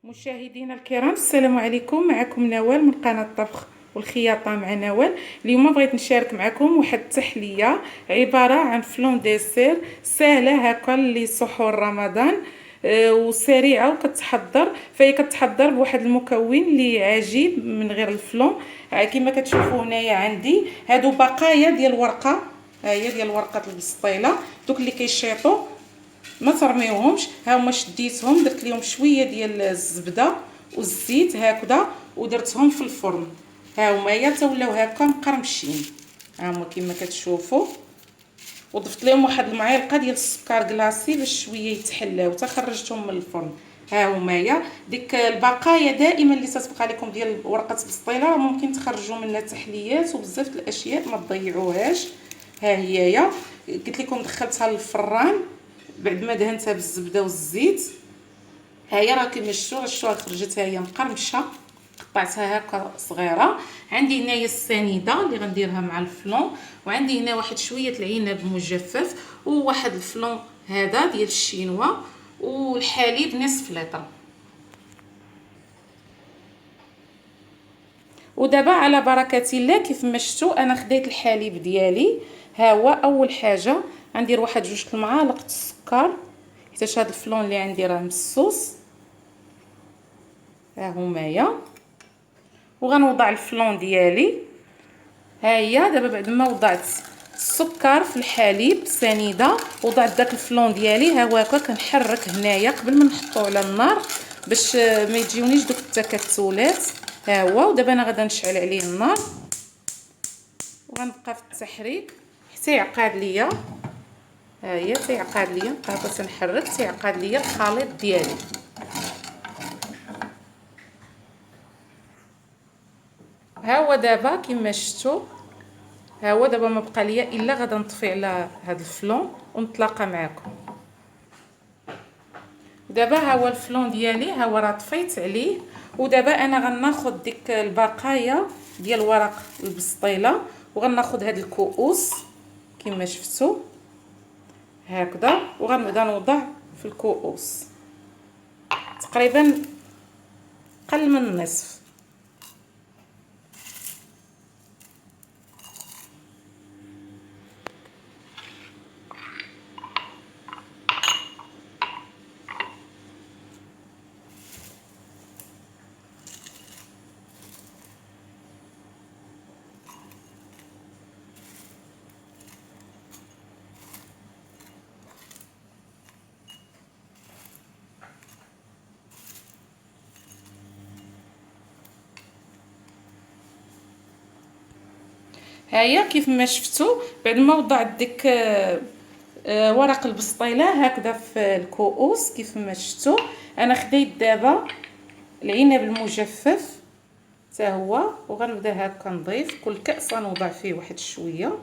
مشاهدينا الكرام، السلام عليكم. معكم نوال من قناة الطبخ والخياطة مع نوال. اليوم بغيت نشارك معكم واحد التحلية عبارة عن فلون ديسير سهلة هكا لسحور رمضان، وسريعة وكتحضر. فهي كتحضر بواحد المكون اللي عجيب من غير الفلون. كما كتشوفوا هنايا عندي هادو بقايا ديال الورقة، ها هي ديال ورقة البسطيلة، دوك اللي كيشيطوا ما ترميوهمش. ها هما شديتهم، درت لهم شويه ديال الزبده والزيت هكذا ودرتهم في الفرن. ها هما يا تولاو هكا مقرمشين، ها هما كما كتشوفوا. وضفت لهم واحد المعلقه ديال السكر كلاصي باش شويه يتحلاو حتى خرجتهم من الفرن. ها هما يا ديك البقايا دائما اللي تتبقى لكم ديال ورقه البسطيله ممكن تخرجوا منها تحليات وبزاف الاشياء، ما تضيعوهاش. ها هي يا قلت لكم دخلتها للفران بعد ما دهنتها بالزبده والزيت. ها هي راه كما شفتوا خرجت، ها هي مقرمشه، قطعتها هكا صغيره. عندي هنايا السنيده اللي غنديرها مع الفلون، وعندي هنا واحد شويه العنب مجفف، وواحد الفلون هذا ديال الشينوا، والحليب نصف لتر. ودابا على بركه الله كيف ما شفتوا انا خديت الحليب ديالي. ها هو اول حاجه غندير واحد 2 المعالق السكر، حيت هذا الفلون اللي عندي راه مسوس. ها همايا، وغنوضع الفلون ديالي. ها هي دابا بعد ما وضعت السكر في الحليب سنيده وضعت داك الفلون ديالي، ها هو هكا كنحرك هنايا قبل ما نحطوه على النار باش ما يجيونيش دوك التكتلات. ها هو، ودابا انا غادا نشعل عليه النار وغنبقى في التحريك حتى يعقد ليا. ها هي تيعقد ليا، بقى تنحرك تيعقد ليا الخليط ديالي. ها هو دابا كما شفتوا، ها هو دابا ما بقى ليا الا غادا نطفي على هذا الفلون ونتلاقى معكم. دابا ها هو الفلون ديالي، ها هو راه طفيت عليه. ودابا انا غناخذ ديك البقايا ديال ورق البسطيله وغناخذ هاد الكؤوس كما شفتوا هكذا، وغنبدا نوضع في الكؤوس تقريبا قل من النصف. هيا كيف ما شفتوا بعد ما وضعت ديك ورق البسطيله هكذا في الكؤوس كيف ما شفتوا. انا خديت دابا العنب المجفف حتى هو، وغنبدا هكا نضيف كل كاس غنوضع فيه واحد شويه.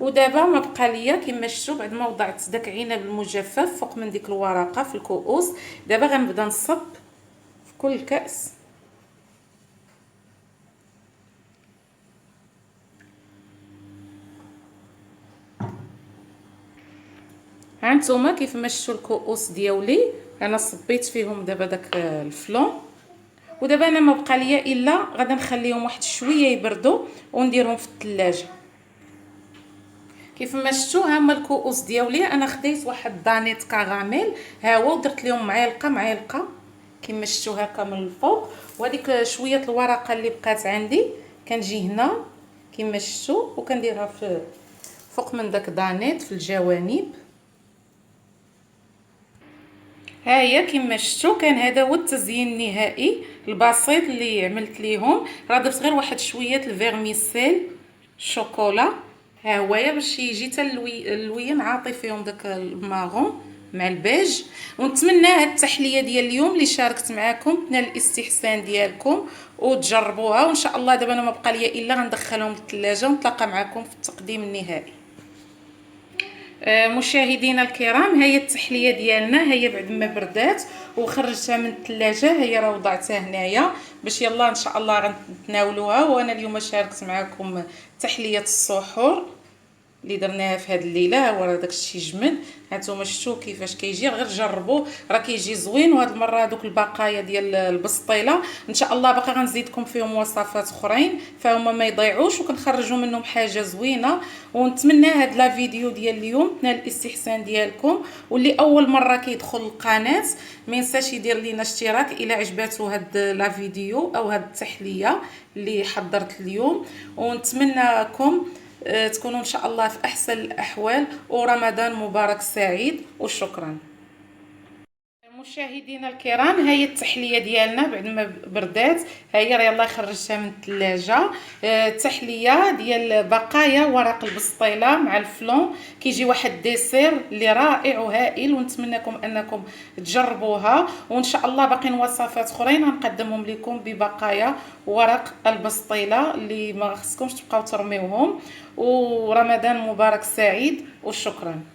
ودابا ما بقى ليا كما شفتوا بعد ما وضعت داك العنب المجفف فوق من ديك الورقه في الكؤوس، دابا غنبدا نصب في كل كاس. هانتوما كيف ما شفتوا الكؤوس ديالي انا صبيت فيهم دابا داك الفلون. ودابا انا ما بقى ليا الا غادا نخليهم واحد شويه يبردوا ونديرهم في الثلاجه. كيف ما شفتوا ها هما الكؤوس ديالي، انا خديت واحد دانيت كراميل ها هو ودرت لهم معلقه كما شفتوا هكا من الفوق. وهذيك شويه الورقه اللي بقات عندي كنجي هنا كما شفتوا وكنديرها في فوق من داك دانيت في الجوانب. ها هي كما شفتوا كان هذا هو التزيين النهائي البسيط اللي عملت ليهم. راه درت غير واحد شويه الفيرميسيل شوكولا ها هويا باش يجي حتى اللوين عاطي فيهم داك الماغون مع البيج. ونتمنى هاد التحليه ديال اليوم اللي شاركت معكم تنال الاستحسان ديالكم وتجربوها، وان شاء الله دابا انا ما بقى ليا الا غندخلهم للثلاجه ونتلاقى معكم في التقديم النهائي. مشاهدينا الكرام، هي التحليه ديالنا هي بعد ما بردات وخرجتها من الثلاجه، هي راه وضعتها هنايا باش يلا ان شاء الله غنتناولوها. وانا اليوم شاركت معكم تحليه السحور. اللي درناها في هذه الليله. وراه داكشي جمد، هانتوما شفتوا كيفاش كيجي، غير جربوه راه كيجي زوين. وهاد المره هذوك البقايا ديال البسطيله ان شاء الله باقا غنزيدكم فيهم وصفات اخرين فهما ما يضيعوش وكنخرجوا منهم حاجه زوينه. ونتمنى هاد لا فيديو ديال اليوم تنال الاستحسان ديالكم، واللي اول مره كيدخل القناه ما ينساش يدير لينا اشتراك الى عجباتو هاد لا فيديو او هاد التحليه اللي حضرت اليوم. ونتمنىكم تكونوا ان شاء الله في احسن الاحوال، ورمضان مبارك سعيد، وشكرا. مشاهدينا الكرام، هاي التحليه ديالنا بعد ما بردات، هاي راه يلاه خرجتها من الثلاجه. التحليه ديال بقايا ورق البسطيله مع الفلون، كيجي واحد ديسير اللي رائع وهائل، ونتمنىكم انكم تجربوها. وان شاء الله باقيين وصفات اخرين غنقدمهم لكم ببقايا ورق البسطيله اللي ما خصكمش تبقاو ترميوهم. ورمضان مبارك سعيد، وشكرا.